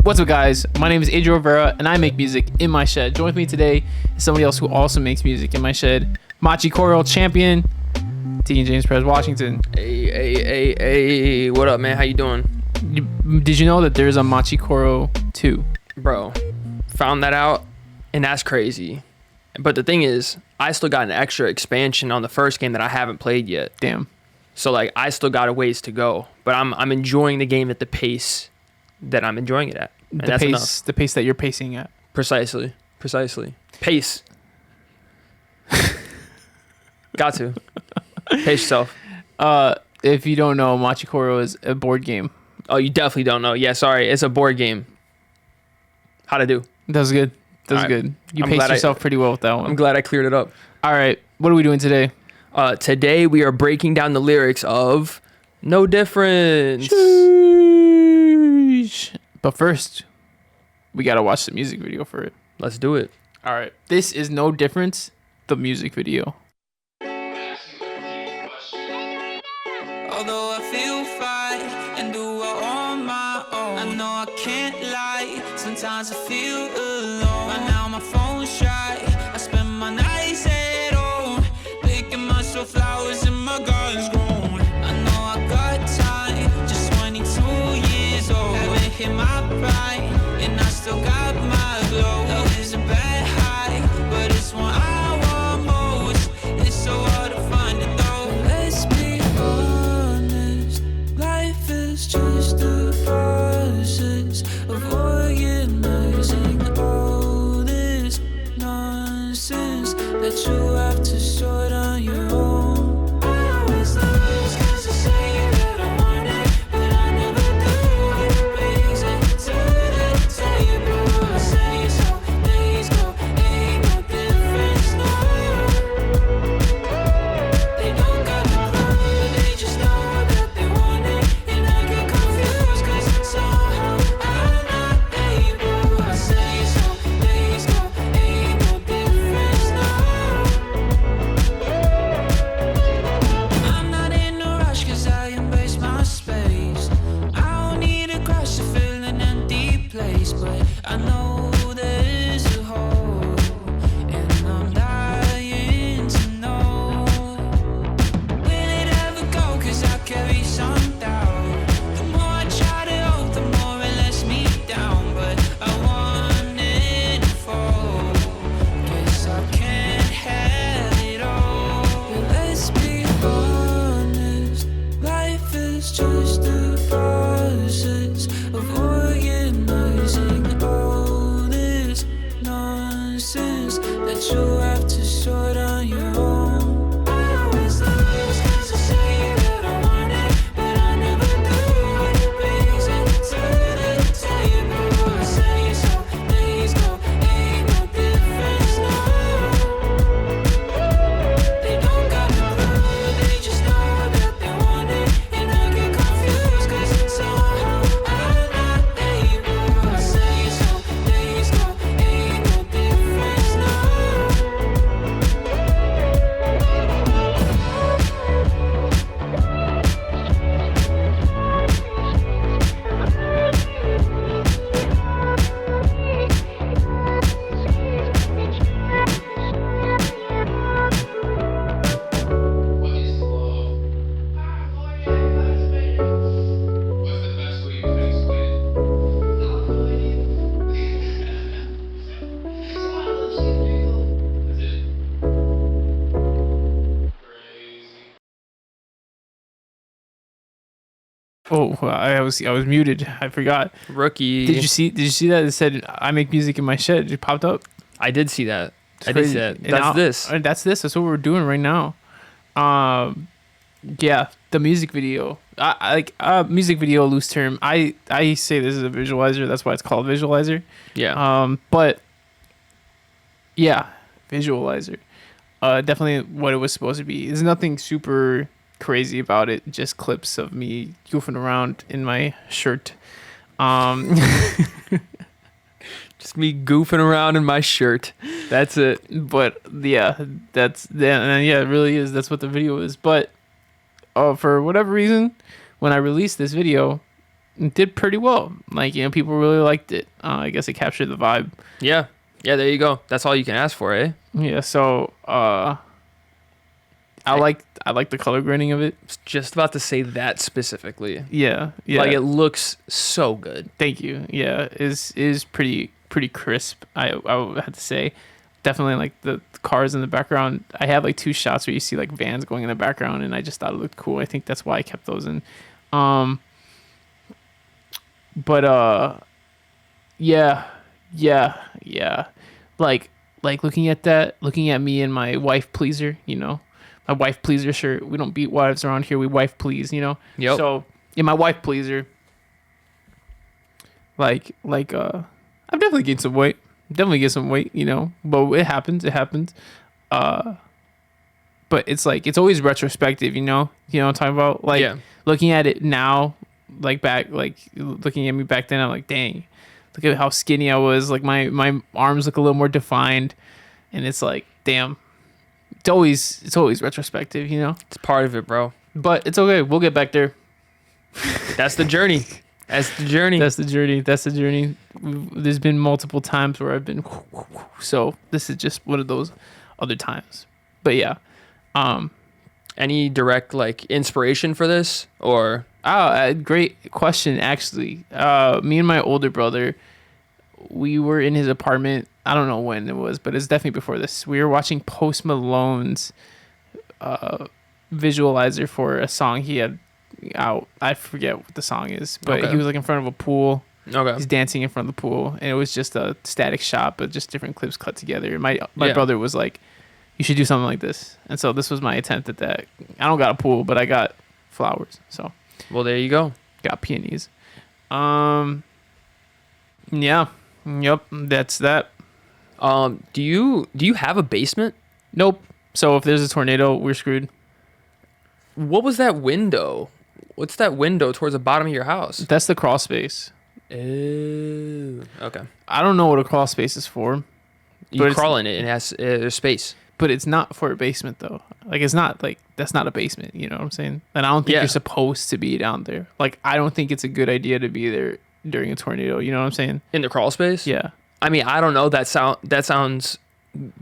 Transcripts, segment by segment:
What's up, guys? My name is Adriel Rivera, and I make music in my shed. Join with me today is somebody else who also makes music in my shed. Machi Choral champion, James Pres Washington. Hey, what up, man? How you doing? Did you know that there's a Machi Choral 2? Bro, found that out, and that's crazy. But the thing is, I still got an extra expansion on the first game that I haven't played yet. Damn. So, like, I still got a ways to go. But I'm enjoying the game at the pace that I'm enjoying it at. And that's enough. The pace that you're pacing at. Precisely. Pace. Got to. Pace yourself. If you don't know, Machi Choral is a board game. Oh, you definitely don't know. Yeah, sorry. It's a board game. How'd I do? That was good. Good. You paced yourself pretty well with that one. I'm glad I cleared it up. All right. What are we doing today? Today we are breaking down the lyrics of No Difference. But first, we got to watch the music video for it. Let's do it. All right. This is No Difference, the music video. Although I feel fine and do it on my own, I know I can't lie. Sometimes I feel alone. Right now my phone's shy. I spend my nights at home, picking myself flowers and my garden's grown. I know I got time, just 22 years old. Haven't hit my prime, and I still got my glow. Love is a bad high, but it's one I want most. It's so hard to find it though. Let's be honest, life is just a process of organizing all this nonsense that you have to sort on your own. I always lose 'cause I say that I want it, but I never do. It brings it to the table. I say so, days go, ain't no difference, no. They don't got no clue, they just know that they want it, and I get confused 'cause somehow I'm not able. I say so, days go, ain't no difference, no. I'm not in a rush 'cause I embrace my space. I don't need a crush to fill an empty place, but I know there's a hole, and I'm dying to know. Will it ever go? 'Cause I carry some doubt. The more I try to hope, the more it lets me down. But I want it to fall. Guess I can't have it all. But let's be honest, life is just a process of organizing all this nonsense that you have to sort on your own. I always lose 'cause I say that I want it, but I never do. It brings it to the table. I say so, days go, ain't no difference, no. They don't got no clue, they just know that they want it, and I get confused 'cause somehow I'm not able. I say so, days go, ain't no difference, no. What is love? What's the best way you can explain it? That's it. Crazy. Oh, I was muted. I forgot. Rookie. Did you see that it said I make music in my shed? It popped up. I did see that. It's I did crazy. see that. And That's now- this. and that's this. That's what we're doing right now. Yeah, the music video. I like music video, loose term. I say this is a visualizer. That's why it's called visualizer. Yeah. But yeah, visualizer. Definitely what it was supposed to be. There's nothing super crazy about it. Just clips of me goofing around in my shirt. Just me goofing around in my shirt. That's it. But yeah, it really is. That's what the video is. But for whatever reason, when I released this video, it did pretty well. Like, people really liked it. I guess it captured the vibe. Yeah. Yeah, there you go. That's all you can ask for, eh? Yeah, so I like the color grading of it. I was just about to say that specifically. Yeah, yeah. Like, it looks so good. Thank you. Yeah, is pretty crisp. I would have to say, definitely like the cars in the background. I had like 2 shots where you see like vans going in the background, and I just thought it looked cool. I think that's why I kept those in. But yeah, yeah. Like looking at that, looking at me and my wife pleaser. My wife pleaser shirt. We don't beat wives around here. We wife please. Yep. So yeah, my wife pleaser. I've definitely gained some weight. But it happens. But it's like, it's always retrospective, you know what I'm talking about? Like, Yeah. looking at it now, like back, like looking at me back then, I'm like, dang, look at how skinny I was. Like my arms look a little more defined, and it's like, damn, it's always retrospective, It's part of it, bro. but it's okay. We'll get back there. That's the journey. That's the journey. That's the journey. There's been multiple times where I've been, so this is just one of those other times. But yeah. Any direct like inspiration for this, or Great question, actually. Me and my older brother, we were in his apartment. I don't know when it was, but it's definitely before this. We were watching Post Malone's visualizer for a song he had out. I forget what the song is, but Okay. he was like in front of a pool. okay, He's dancing in front of the pool, and it was just a static shot, but just different clips cut together. My brother was like, "You should do something like this," and so this was my attempt at that. I don't got a pool, but I got flowers, so well, there you go. got peonies. Yeah, yep, that's that. Do you have a basement? Nope. So if there's a tornado, we're screwed. What was that window? What's that window towards the bottom of your house? That's the crawl space. Oh, okay. I don't know what a crawl space is for, But You it's- crawl in it and it has there's space. but it's not for a basement though. Like, it's not like, that's not a basement. You know what I'm saying? And I don't think Yeah. you're supposed to be down there. Like, I don't think it's a good idea to be there during a tornado. You know what I'm saying? In the crawl space? Yeah. I mean, I don't know. That sounds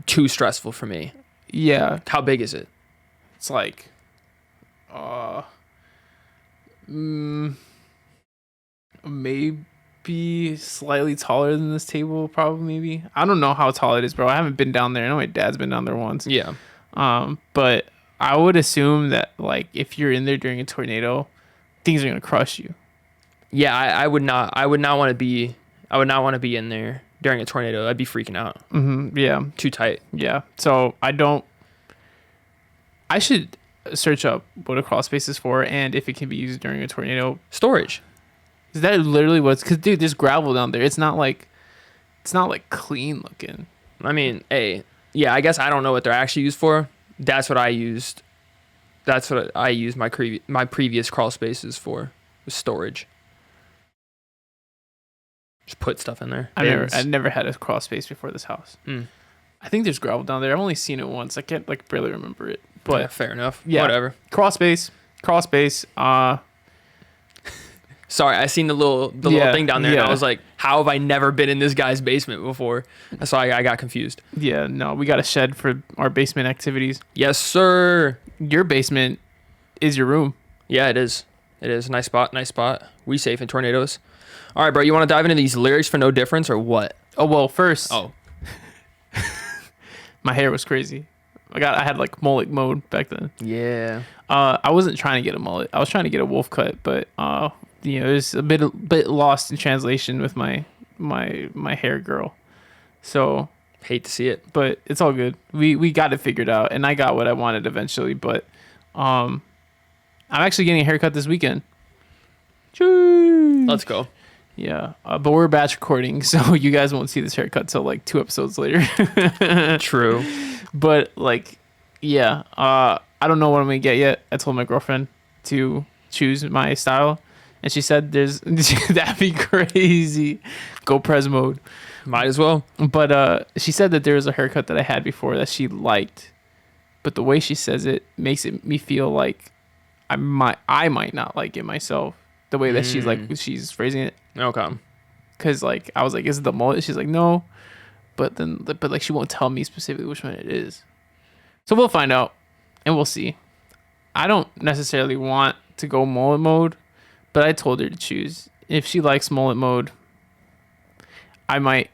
too stressful for me. Yeah. How big is it? It's like, maybe slightly taller than this table, probably, maybe. I don't know how tall it is, bro. I haven't been down there. I know my dad's been down there once. Yeah. But I would assume that, like, if you're in there during a tornado, things are gonna crush you. Yeah, I would not want to be in there during a tornado. I'd be freaking out. Yeah. Too tight. Yeah. So I should search up what a crawl space is for and if it can be used during a tornado. Storage. Is that literally what's, because dude, there's gravel down there. It's not like clean looking. I mean, hey, yeah, I guess I don't know what they're actually used for. That's what I used. That's what I used my previous crawl spaces for, was storage. Just put stuff in there. I've never had a crawl space before this house. Mm. I think there's gravel down there. I've only seen it once. I can't like barely remember it. But Yeah, fair enough. yeah. Whatever. Crawl space. Sorry, I seen the little thing down there, and I was like, "How have I never been in this guy's basement before?" So I got confused. Yeah, no, we got a shed for our basement activities. Yes, sir. Your basement is your room. Yeah, it is. It is. Nice spot. Nice spot. We safe in tornadoes. All right, bro. You want to dive into these lyrics for No Difference or what? Oh, well, first, Oh, my hair was crazy. I had like mullet mode back then. yeah. I wasn't trying to get a mullet. I was trying to get a wolf cut, but it was a bit lost in translation with my hair girl. So, Hate to see it. but it's all good. We got it figured out, and I got what I wanted eventually. But I'm actually getting a haircut this weekend. Choo! Let's go. Yeah, but we're batch recording, so you guys won't see this haircut till like 2 episodes later. True. But like, yeah, I don't know what I'm gonna get yet. I told my girlfriend to choose my style, and she said that'd be crazy. Go Pres mode. Might as well. But she said that there was a haircut that I had before that she liked, but the way she says it makes me feel like I might not like it myself. the way that she's phrasing it. Okay. Because like I was like, is it the mullet? She's like, no, but like she won't tell me specifically which one it is. So we'll find out and we'll see. I don't necessarily want to go mullet mode, but I told her to choose. If she likes mullet mode, I might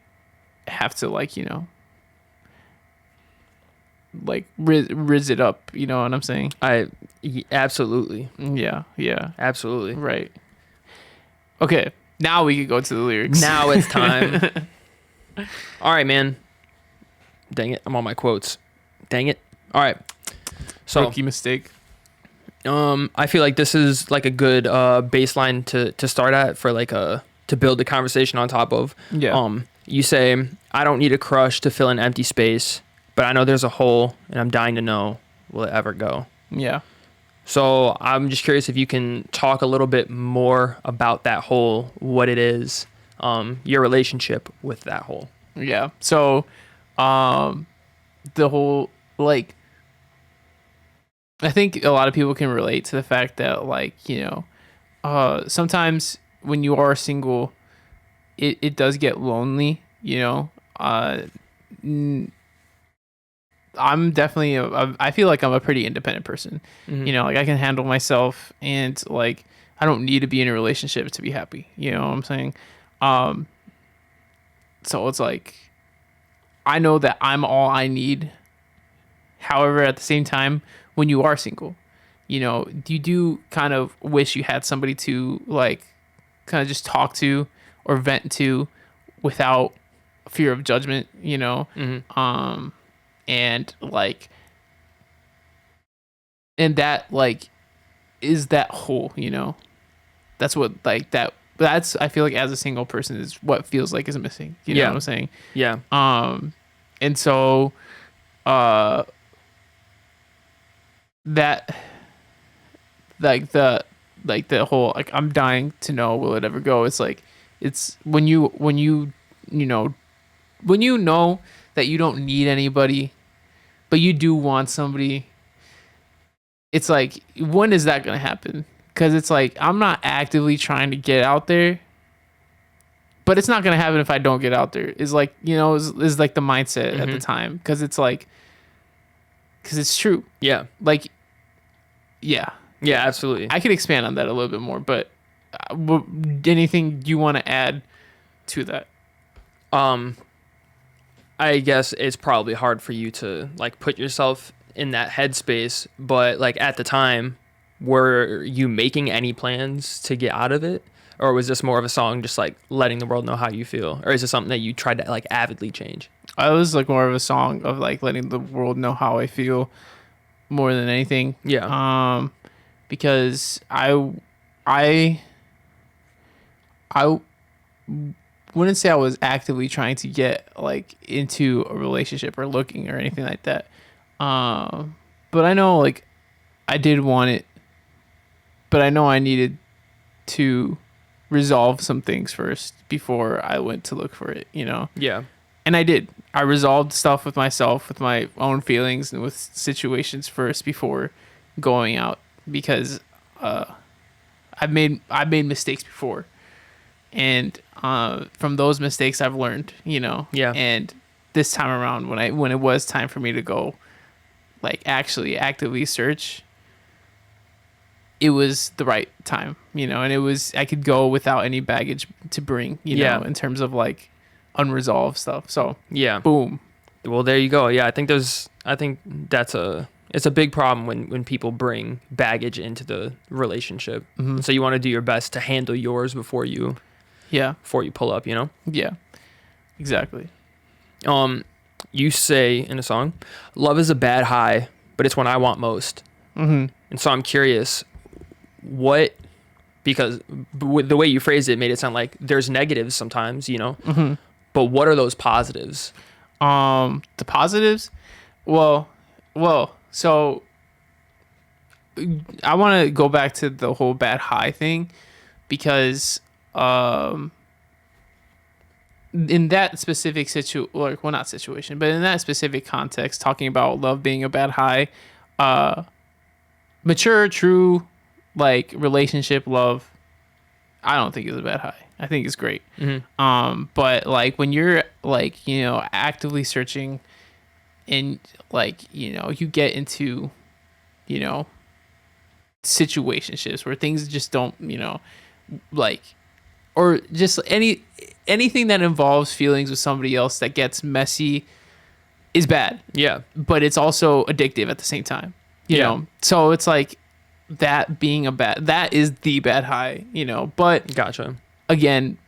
have to like, like riz it up, you know what I'm saying? Absolutely. Yeah, Absolutely. right. Okay, now we could go to the lyrics. Now it's time. All right, man. Dang it. I'm on my quotes. Dang it. All right. So, Rookie mistake. I feel like this is like a good baseline to start at for like to build the conversation on top of. Yeah. You say, I don't need a crush to fill an empty space, but I know there's a hole and I'm dying to know, will it ever go? Yeah. So I'm just curious if you can talk a little bit more about that hole, what it is, your relationship with that hole. Yeah. So, the whole, like, I think a lot of people can relate to the fact that, like, sometimes when you are single, it does get lonely, I'm definitely I feel like I'm a pretty independent person. Mm-hmm. Like I can handle myself, and like I don't need to be in a relationship to be happy. You know what I'm saying? So it's like I know that I'm all I need. However, at the same time, when you are single, you do kind of wish you had somebody to like kind of just talk to or vent to without fear of judgment, Mm-hmm. and like, and that like is that whole, that's what like that's I feel like as a single person is what feels like is missing. You know what I'm saying? Yeah. And so that the whole like I'm dying to know will it ever go. It's like it's when you know that you don't need anybody, but you do want somebody. It's like, when is that gonna happen? Because it's like I'm not actively trying to get out there, but it's not gonna happen if I don't get out there. Is like is like the mindset at the time, because it's like because it's true. Yeah. Like, yeah. Yeah, absolutely. I could expand on that a little bit more, but anything you want to add to that? I guess it's probably hard for you to like put yourself in that headspace, but like at the time, were you making any plans to get out of it? Or was this more of a song just like letting the world know how you feel? Or is it something that you tried to like avidly change? I was like more of a song of like letting the world know how I feel more than anything. Yeah. Because I wouldn't say I was actively trying to get like into a relationship or looking or anything like that. But I know like I did want it, but I know I needed to resolve some things first before I went to look for it, Yeah. And I did. I resolved stuff with myself, with my own feelings and with situations first before going out, because I've made mistakes before, and from those mistakes I've learned, Yeah. And this time around, when it was time for me to go, like actually actively search, it was the right time, and it was I could go without any baggage to bring, in terms of like unresolved stuff. So Yeah. boom. Well, there you go. Yeah, I think it's a big problem when people bring baggage into the relationship. Mm-hmm. So you want to do your best to handle yours before you pull up, Yeah, exactly. You say in a song, love is a bad high, but it's when I want most. Mm-hmm. And so I'm curious, because the way you phrased it made it sound like there's negatives sometimes, Mm-hmm. but what are those positives? The positives, well, so I want to go back to the whole bad high thing, because in that specific not situation, but in that specific context, talking about love being a bad high, mature, true, like relationship love I don't think it's a bad high. I think it's great. Mm-hmm. But like when you're like, you know, actively searching and like, you know, you get into, you know, situationships where things just don't, you know, like, or just anything that involves feelings with somebody else that gets messy is bad, Yeah. but it's also addictive at the same time, you Yeah. know? So it's like that being that is the bad high, you know? But Gotcha. again,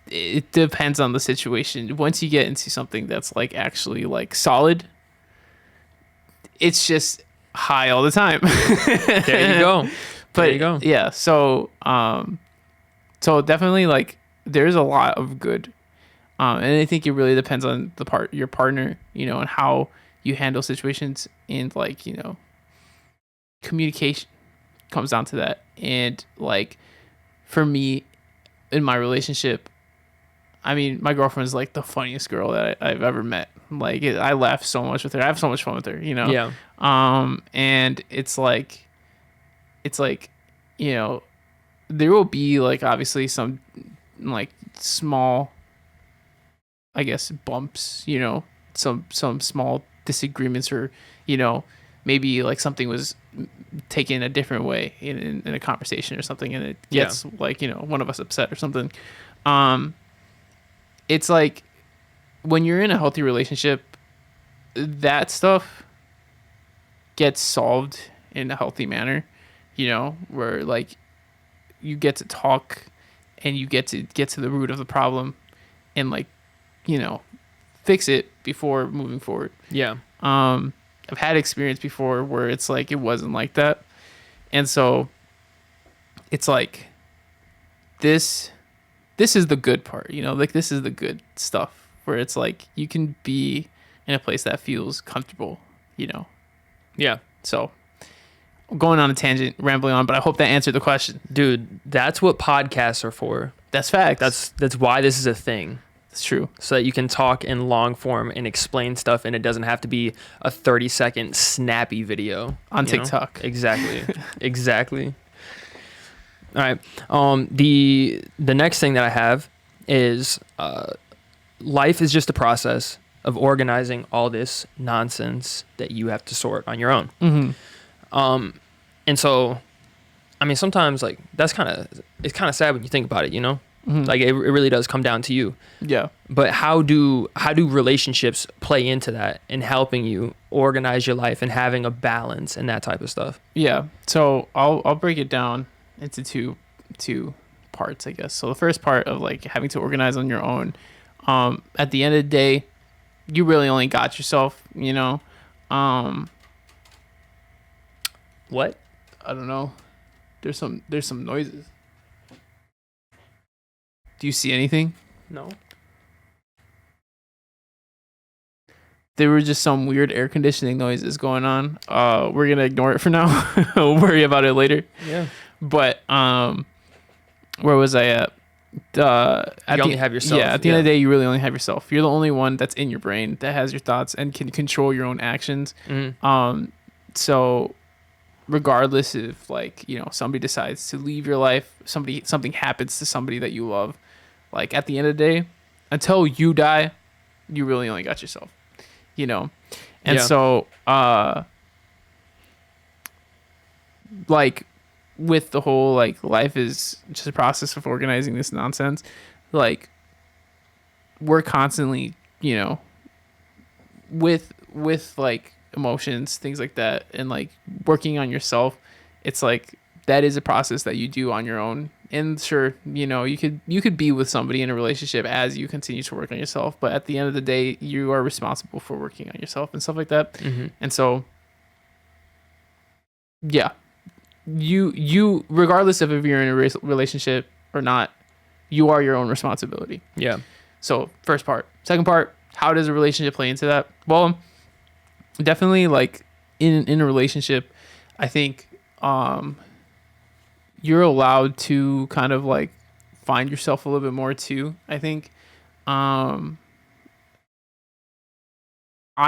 it depends on the situation. Once you get into something that's like actually like solid, it's just high all the time. There you go. But There you go. yeah, so definitely like there's a lot of good, and I think it really depends on your partner, you know, and how you handle situations, and like, you know, communication comes down to that. And like for me in my relationship, I mean, my girlfriend's like the funniest girl that I've ever met. Like I laugh so much with her. I have so much fun with her, you know. Yeah. And it's like, you know, there will be like obviously some like small, I guess, bumps, you know, some small disagreements, or, you know, maybe like something was taken a different way in a conversation or something, and it gets like, you know, one of us upset or something. It's like when you're in a healthy relationship, that stuff gets solved in a healthy manner, you know, where like you get to talk and you get to the root of the problem and like, you know, fix it before moving forward. Yeah. I've had experience before where it's like it wasn't like that. And so it's like this is the good part, you know, like this is the good stuff where it's like you can be in a place that feels comfortable, you know. Yeah. So I'm going on a tangent, rambling on, but I hope that answered the question. Dude, that's what podcasts are for. That's facts. That's why this is a thing. It's true. So that you can talk in long form and explain stuff, and it doesn't have to be a 30-second snappy video On you know? TikTok. Exactly. Exactly. All right. The next thing that I have is life is just a process of organizing all this nonsense that you have to sort on your own. Mm-hmm. And so, I mean, sometimes like it's kind of sad when you think about it, you know. Mm-hmm. Like it really does come down to you. Yeah. But how do relationships play into that in helping you organize your life and having a balance and that type of stuff? Yeah. So I'll break it down into two parts, I guess. So the first part of like having to organize on your own, at the end of the day, you really only got yourself, you know. What? I don't know. There's some noises. Do you see anything? No. There were just some weird air conditioning noises going on. We're gonna ignore it for now. We'll worry about it later. Yeah. But where was I at? You only have yourself. Yeah, at the end of the day, you really only have yourself. You're the only one that's in your brain that has your thoughts and can control your own actions. Mm-hmm. So regardless if like, you know, somebody decides to leave your life, something happens to somebody that you love, like at the end of the day, until you die, you really only got yourself, you know. And so like with the whole like life is just a process of organizing this nonsense, like we're constantly, you know, with like emotions, things like that, and like working on yourself, it's like that is a process that you do on your own. And sure, you know, you could be with somebody in a relationship as you continue to work on yourself, but at the end of the day, you are responsible for working on yourself and stuff like that. Mm-hmm. And so yeah, you regardless of if you're in a relationship or not, you are your own responsibility. Yeah. So first part. Second part, how does a relationship play into that? Well, definitely like in a relationship, I think you're allowed to kind of like find yourself a little bit more too. I think I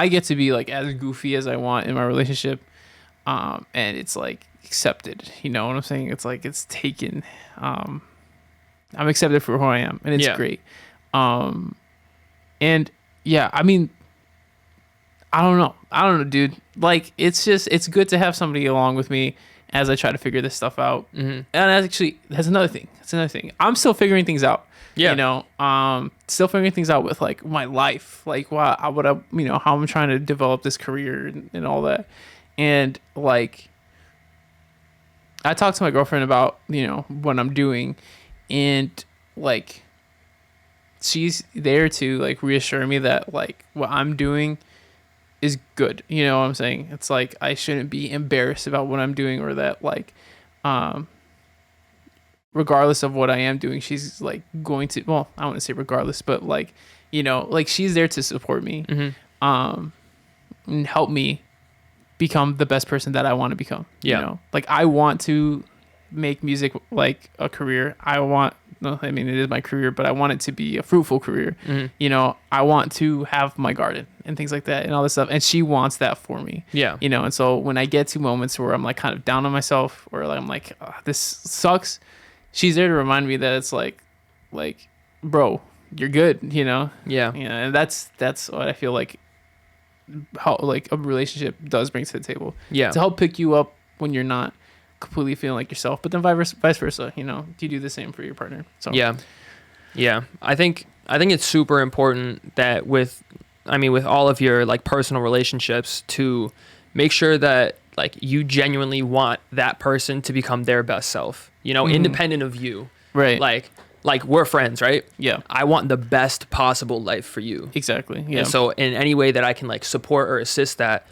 get to be like as goofy as I want in my relationship, and it's like accepted, you know what I'm saying? It's like it's taken I'm accepted for who I am, and it's Yeah. great. And yeah, I mean, I don't know, dude. Like, it's good to have somebody along with me as I try to figure this stuff out. Mm-hmm. And that's another thing. I'm still figuring things out. Yeah. You know, still figuring things out with like my life, like what I, you know, how I'm trying to develop this career and all that. And like, I talked to my girlfriend about, you know, what I'm doing, and like, she's there to like reassure me that like what I'm doing is good. You know what I'm saying? It's like I shouldn't be embarrassed about what I'm doing, or that like regardless of what I am doing, she's like going to, well, I don't want to say regardless, but like, you know, like she's there to support me and help me become the best person that I want to become. Yeah. You know, like I want to make music like a career. I mean, it is my career, but I want it to be a fruitful career. You know, I want to have my garden and things like that and all this stuff. And she wants that for me. Yeah. You know, and so when I get to moments where I'm like kind of down on myself, or like I'm like, this sucks, she's there to remind me that it's like, bro, you're good, you know? Yeah. Yeah. And that's what I feel like how like a relationship does bring to the table. Yeah. To help pick you up when you're not completely feeling like yourself, but then vice versa, you know, you do the same for your partner. So yeah, I think it's super important that with all of your like personal relationships, to make sure that like you genuinely want that person to become their best self, you know, independent of you, right? Like we're friends, right? Yeah, I want the best possible life for you. Exactly. Yeah. And so in any way that I can like support or assist that,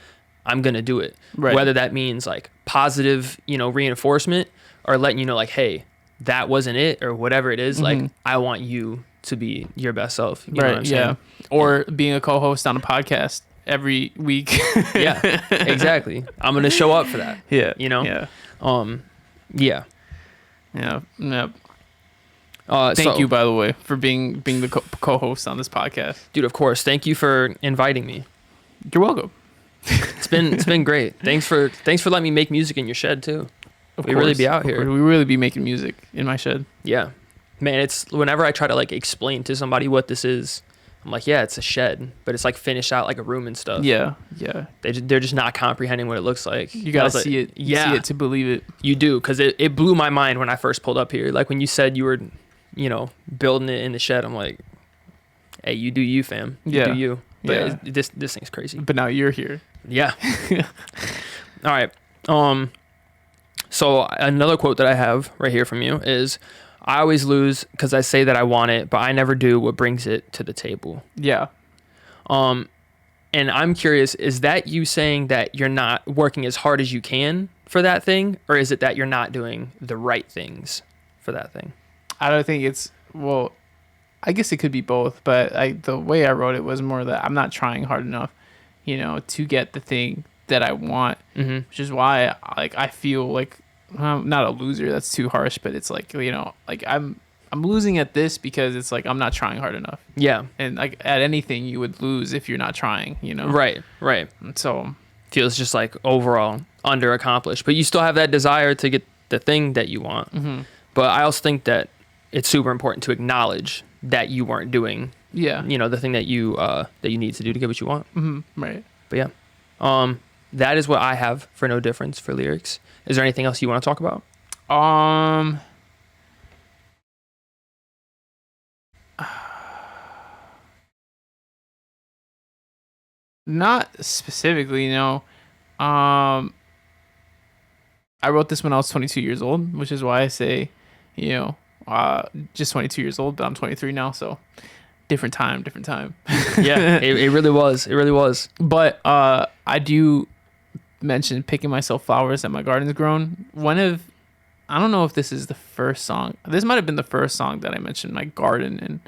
I'm going to do it. Right. Whether that means like positive, you know, reinforcement, or letting you know like, hey, that wasn't it, or whatever it is. Like, I want you to be your best self. You know what I'm saying? Or being a co-host on a podcast every week. Yeah, exactly. I'm going to show up for that. Yeah. You know? Yeah. Yeah. Yeah. Thank you, by the way, for being the co-host on this podcast. Dude, of course. Thank you for inviting me. You're welcome. It's been great. Thanks for letting me make music in your shed too. We really be out here. We really be making music in my shed. Yeah, man. It's whenever I try to like explain to somebody what this is, I'm like, yeah, it's a shed, but it's like finished out like a room and stuff. Yeah. They're just not comprehending what it looks like. You gotta like, see it. Yeah, see it to believe it. You do, because it blew my mind when I first pulled up here. Like when you said you were, you know, building it in the shed. I'm like, hey, you do you, fam. You do you. But this thing's crazy. But now you're here. Yeah. All right. So another quote that I have right here from you is, I always lose because I say that I want it, but I never do what brings it to the table. Yeah. And I'm curious, is that you saying that you're not working as hard as you can for that thing, or is it that you're not doing the right things for that thing? I don't think it's, well, I guess it could be both, but the way I wrote it was more that I'm not trying hard enough, you know, to get the thing that I want, which is why I feel like I'm not a loser. That's too harsh, but it's like, you know, like I'm losing at this because it's like I'm not trying hard enough. Yeah. And like at anything you would lose if you're not trying, you know. Right. And so feels just like overall under accomplished, but you still have that desire to get the thing that you want. But I also think that it's super important to acknowledge that you weren't doing, you know, the thing that you need to do to get what you want. Right. But yeah, that is what I have for No Difference for lyrics. Is there anything else you want to talk about? Not specifically, no. I wrote this when I was 22 years old, which is why I say, you know, just 22 years old, but I'm 23 now, so different time. Yeah, it really was. But I do mention picking myself flowers that my garden's grown. I don't know if this is the first song. This might have been the first song that I mentioned my garden,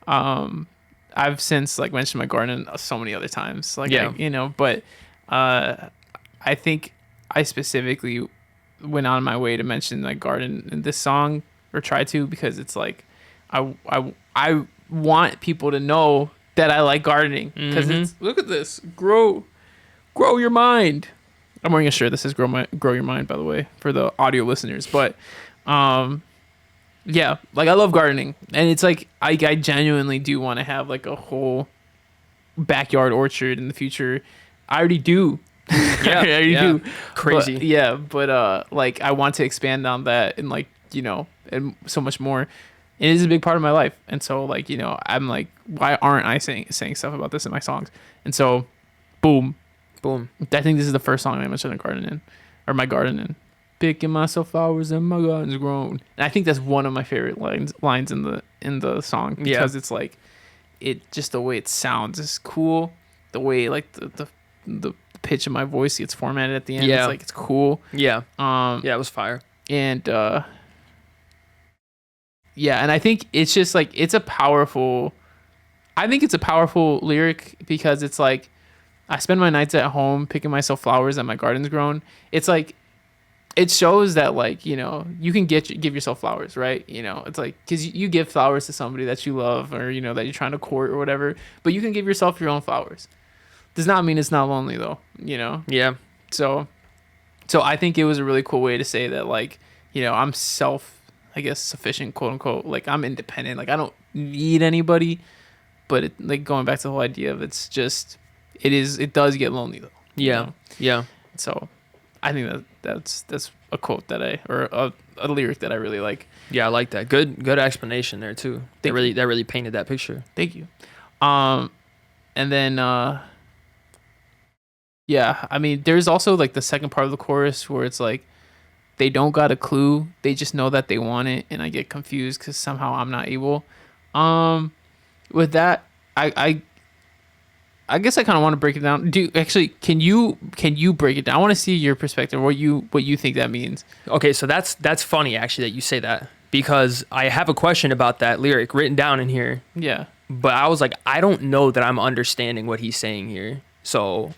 and I've since like mentioned my garden so many other times. Like, you know, but I think I specifically went on my way to mention my garden in this song, or try to, because it's like I want people to know that I like gardening, because it's, look at this, grow your mind. I'm wearing a shirt that says grow your mind, by the way, for the audio listeners. But Yeah, like I love gardening, and it's like I genuinely do want to have like a whole backyard orchard in the future. I already do. Yeah, I already yeah. do. Crazy. But, yeah, but like I want to expand on that and like, you know, and so much more. It is a big part of my life. And so like, you know, I'm like, why aren't I saying stuff about this in my songs? And so boom. Boom. I think this is the first song I mentioned a garden in. Or my garden in. Picking myself flowers and my garden's grown. And I think that's one of my favorite lines in the song because it's like it just the way it sounds is cool. The way like the pitch of my voice gets formatted at the end. Yeah. It's like it's cool. Yeah. Yeah, it was fire. And yeah, and I think it's just like I think it's a powerful lyric because it's like I spend my nights at home picking myself flowers that my garden's grown. It's like it shows that like, you know, you can give yourself flowers, right? You know, it's like because you give flowers to somebody that you love or, you know, that you're trying to court or whatever, but you can give yourself your own flowers. Does not mean it's not lonely though, you know? Yeah. So I think it was a really cool way to say that, like, you know, I'm I guess, sufficient, quote unquote. Like, I'm independent. Like, I don't need anybody. But, like, going back to the whole idea of it does get lonely, though. Yeah. You know? Yeah. So I think that's a quote or a lyric that I really like. Yeah, I like that. Good explanation there, too. That really painted that picture. Thank you. And then, yeah, I mean, there's also, like, the second part of the chorus where it's like, they don't got a clue. They just know that they want it, and I get confused because somehow I'm not able. With that, I guess I kind of want to break it down. Can you break it down? I want to see your perspective, what you think that means. Okay, so that's funny actually that you say that because I have a question about that lyric written down in here. Yeah. But I was like, I don't know that I'm understanding what he's saying here. So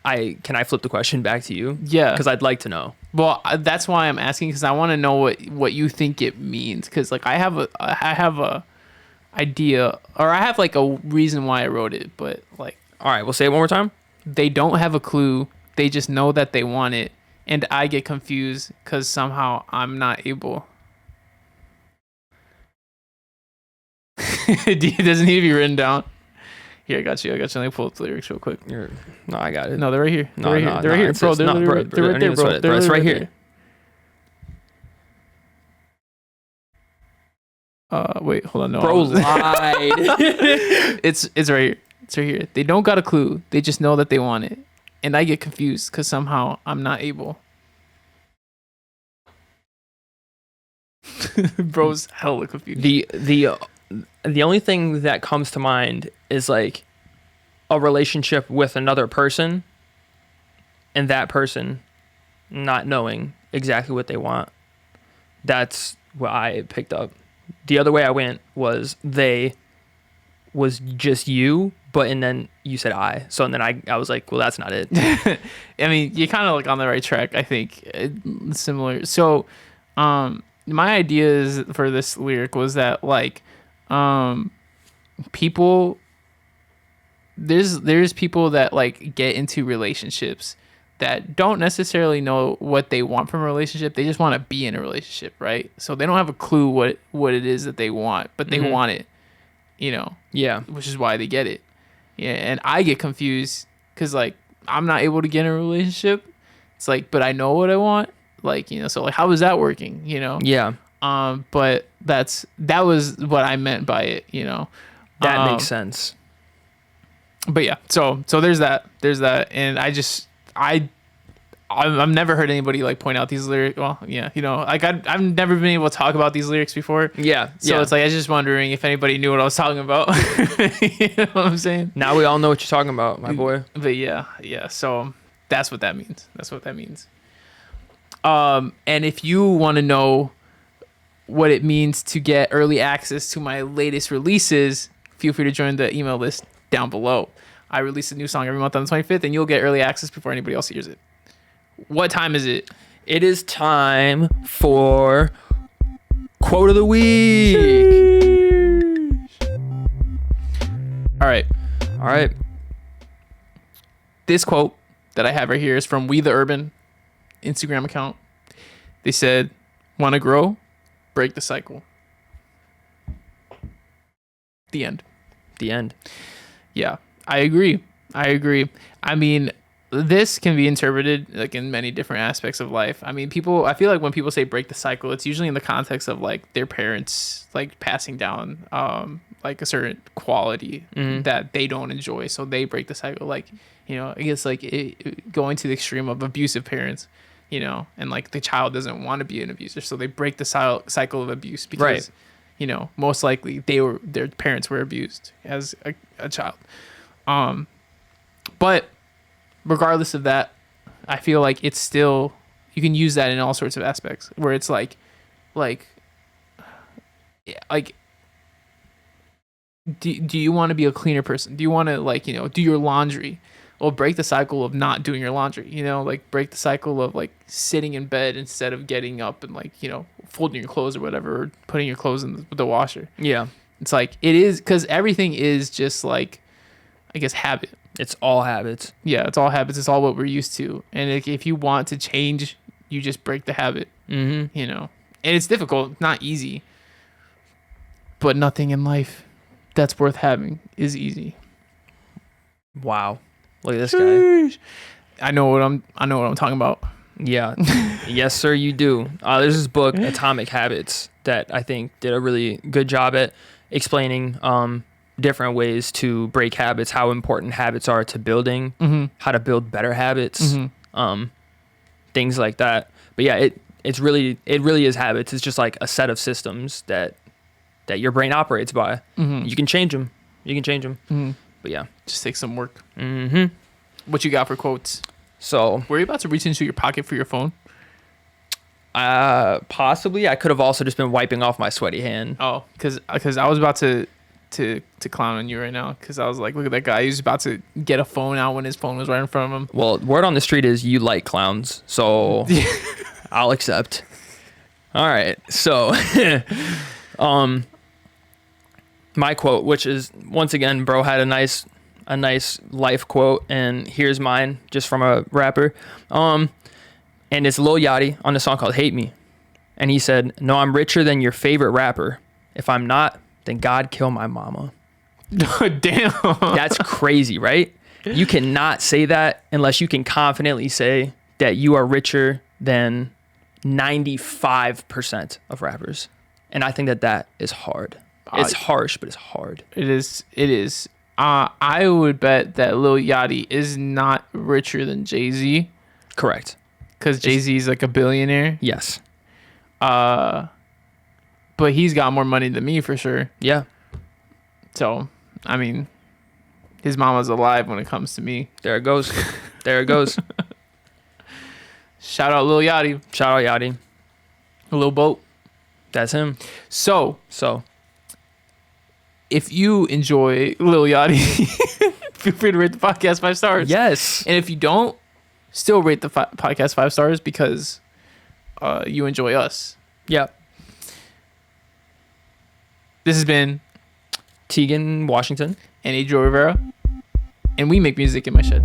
can I flip the question back to you? Yeah. Because I'd like to know. Well, that's why I'm asking because I want to know what you think it means because like I have a idea or I have like a reason why I wrote it, but like. All right, we'll say it one more time. They don't have a clue. They just know that they want it, and I get confused because somehow I'm not able. It doesn't need to be written down. Here, I got you. Let me pull up the lyrics real quick. No, I got it. No, they're right here. No, They're right here, bro. They're right there, bro. It's right here. Wait, hold on. No, bro lied. It's right here. It's right here. They don't got a clue. They just know that they want it, and I get confused because somehow I'm not able. Bro's hella confused. The only thing that comes to mind is like a relationship with another person and that person not knowing exactly what they want. That's what I picked up. The other way I went was they was just you, and then you said I. So and then I was like, well, that's not it. I mean, you're kind of like on the right track, I think. Similar. So, my ideas for this lyric was that like, people, there's people that like get into relationships that don't necessarily know what they want from a relationship. They just want to be in a relationship, right? So they don't have a clue what it is that they want, but they want it, you know? Yeah. Which is why they get it. Yeah. And I get confused because like I'm not able to get in a relationship. It's like, but I know what I want. Like, you know, so like how is that working? You know? Yeah. But that was what I meant by it, you know? That makes sense. But yeah, so there's that, and I've never heard anybody like point out these lyrics. Well, yeah, you know, like I've never been able to talk about these lyrics before. Yeah. So it's like I was just wondering if anybody knew what I was talking about. You know what I'm saying? Now we all know what you're talking about, my boy. But yeah. So that's what that means. And if you want to know what it means to get early access to my latest releases, feel free to join the email list down below. I release a new song every month on the 25th, and you'll get early access before anybody else hears it. What time is it? It is time for Quote of the Week. All right. This quote that I have right here is from We the Urban Instagram account. They said, "Want to grow? Break the cycle." The end. The end. Yeah, I agree. I mean, this can be interpreted like in many different aspects of life. I mean, I feel like when people say break the cycle, it's usually in the context of like their parents like passing down like a certain quality that they don't enjoy, so they break the cycle. Like, you know, I guess like going to the extreme of abusive parents, you know, and like the child doesn't want to be an abuser, so they break the cycle of abuse because Right. you know, most likely their parents were abused as a child. But regardless of that, I feel like it's still, you can use that in all sorts of aspects where it's like do you want to be a cleaner person? Do you want to, like, you know, do your laundry? Well, break the cycle of not doing your laundry, you know, like break the cycle of like sitting in bed instead of getting up and like, you know, folding your clothes or whatever, or putting your clothes in the washer. Yeah. It's like, it is, because everything is just like, I guess, habit. It's all habits. Yeah, it's all habits. It's all what we're used to. And if you want to change, you just break the habit, you know. And it's difficult, not easy. But nothing in life that's worth having is easy. Wow. Look at this guy. I know what I'm talking about. Yeah. Yes, sir, you do. There's this book, Atomic Habits, that I think did a really good job at explaining different ways to break habits, how important habits are to building, how to build better habits, things like that. But yeah, it really is habits. It's just like a set of systems that your brain operates by. You can change them. But yeah, Just take some work. What you got for quotes? so Were you about to reach into your pocket for your phone? possibly I could have also just been wiping off my sweaty hand. Oh, because I was about to clown on you right now, because I was like, look at that guy. He was about to get a phone out when his phone was right in front of him. Well, word on the street is you like clowns, so I'll accept. All right, so my quote, which is, once again, bro had a nice life quote, and here's mine, just from a rapper, and it's Lil Yachty on a song called "Hate Me," and he said, "No, I'm richer than your favorite rapper. If I'm not, then God kill my mama." Damn. That's crazy, right? You cannot say that unless you can confidently say that you are richer than 95% of rappers. And I think that is hard. It's harsh, but it's hard. It is. I would bet that Lil Yachty is not richer than Jay-Z, Correct. because Jay-Z is like a billionaire. Yes. But he's got more money than me for sure. Yeah. So, I mean, his mama's alive when it comes to me. There it goes. There it goes. Shout out Lil Yachty, Shout out Yachty. Lil Boat. That's him. So, So if you enjoy Lil Yachty, feel free to rate the podcast 5 stars. yes. And if you don't, still rate the podcast 5 stars, because you enjoy us. Yeah. This has been Tegan Washington. Adriel Rivera, and we make music in my shed.